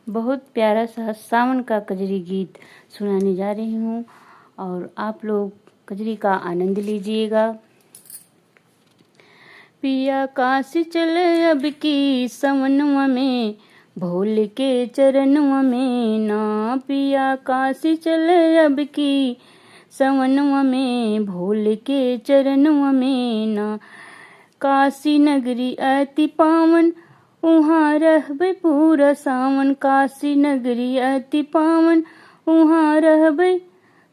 बहुत प्यारा सा सावन का कजरी गीत सुनाने जा रही हूँ और आप लोग कजरी का आनंद लीजिएगा। पिया काशी चले अब की सवनवा में, भोले के चरणवा में ना। पिया काशी चले अब की सवनवा में, भोले के चरणवा में ना। काशी नगरी अति पावन, उहाँ रहबे पूरा सावन। काशी नगरी अति पावन, उहाँ रहबे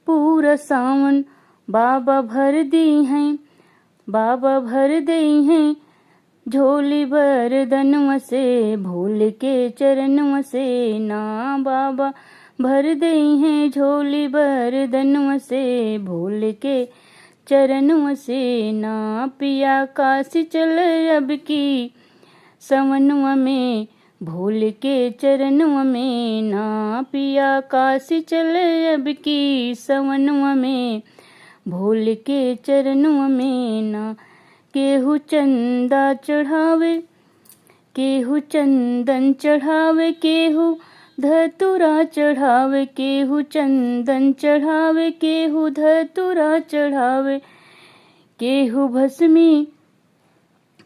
पूरा सावन। बाबा भर दी हैं, बाबा भर दई हैं झोली बरदनवा से, भोले के चरणवा से ना। बाबा भर दई हैं झोली बरदनवा से, भोले के चरणवा से ना। पिया काशी चले अब की सवनवा में, भोले के चरणवा में ना। पिया काशी चले अब की सवनवा में, भोले के चरणवा में ना। केहू चंदा चढ़ावे, केहू चंदन चढ़ावे, केहू धतूरा चढ़ावे। केहू चंदन चढ़ावे, केहू धतूरा चढ़ावे।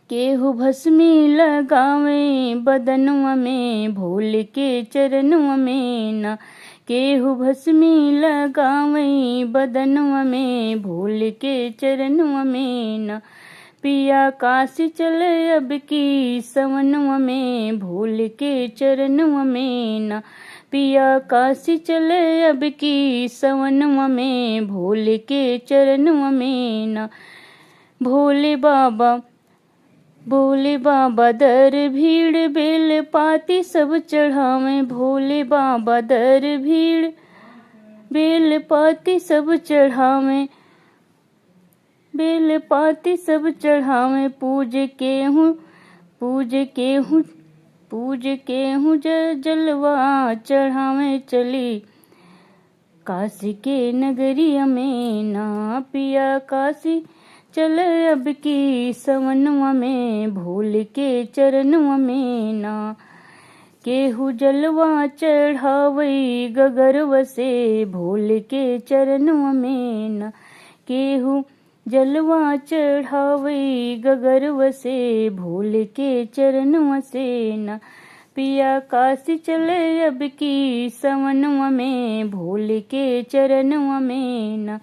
केहू भस्मी लगावे बदनवा में, भोले के चरणवा में ना। केहू भस्मी लगावे बदनवा में, भोले के चरणवा में ना। पिया काशी चले अब की सवनवा में, भोले के चरणवा में ना। पिया काशी चले अब की सवनवा में, भोले के चरणवा में ना। भोले बाबा दर भीड़, बेल पाती सब चढ़ावे। भोले बाबा दर भीड़, बेल पाती सब चढ़ावे। बेल पाती सब चढ़ावे। पूज के हूँ जलवा चढ़ावे चली काशी के नगरिया में ना। पिया काशी चले अब की सवनवा में, भोले के चरणवा में ना। केहू जलवा चढ़ावई गगरवा से, भोले के चरणवा में ना। केहू जलवा चढ़ावई गगरवा से, भोले के चरणवा से ना। पिया काशी चले अब की सवनवा में, भोले के चरणवा में ना।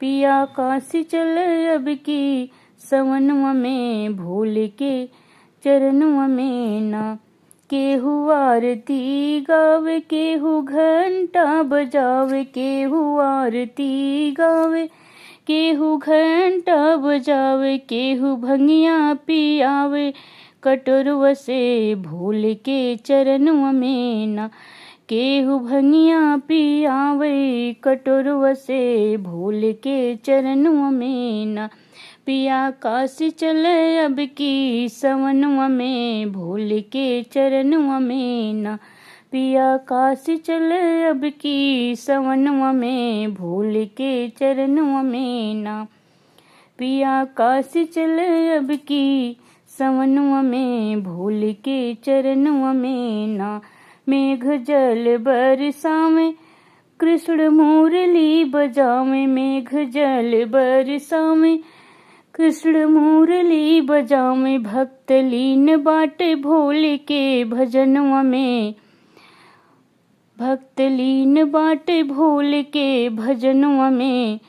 पिया काशी चले अब की सवनवा में, भोले के चरणवा में ना। केहू आरती गावे, केहू घंटा बजावे। केहू आरती गावे, केहू घंटा बजावे। केहू भंगिया पियावे कटोरवा से, भोले के चरणवा में ना। केहू भंगिया पियावे कटोरवा से, भोले के चरणवा में ना। पिया काशी चले अब की सवनवा में, भोले के चरणवा में ना। पिया काशी चले अब की सवनवा में, भोले के चरणवा में ना। पिया काशी चले अब की सवनवा में, भोले के चरणवा में ना। मेघ जल बरसावे, कृष्ण मुरली बजावे। मेघ जल बरसावे, कृष्ण मुरली बजावे। भक्त लीन बाटे भोले के भजनवा में, भक्त लीन बाटे भोले के भजनवा में,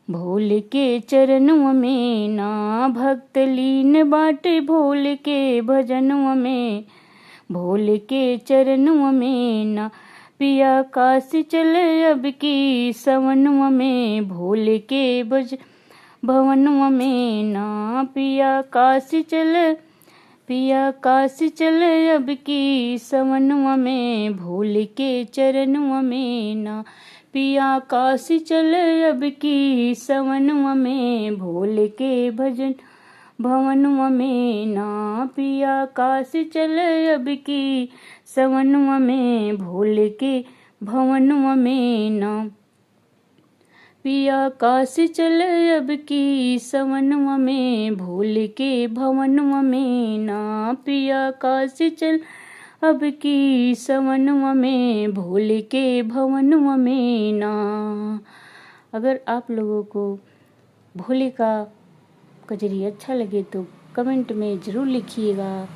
भोले के चरणवा में ना। भक्त लीन बाटे भोले के भजनवा में, भोले के चरणवा में ना। पिया काशी चले अब की सवनवा में, भोले के भवनवा में ना। पिया काशी चले अब की सवनवा में, भोले के चरणवा में ना। पिया काशी चले अब की सवनवा में, भोले के भवनवा में ना। पिया काशी चले अब की सवनवा में, भोले के भवनवा में ना। पिया काशी चले अब की सवनवा में, भोले के भवनवा में ना। पिया काशी चल अब की सवनवा में भोले के भवनवा में ना। अगर आप लोगों को भोले का कजरी अच्छा लगे तो कमेंट में ज़रूर लिखिएगा।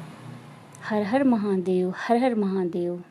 हर हर महादेव, हर हर महादेव।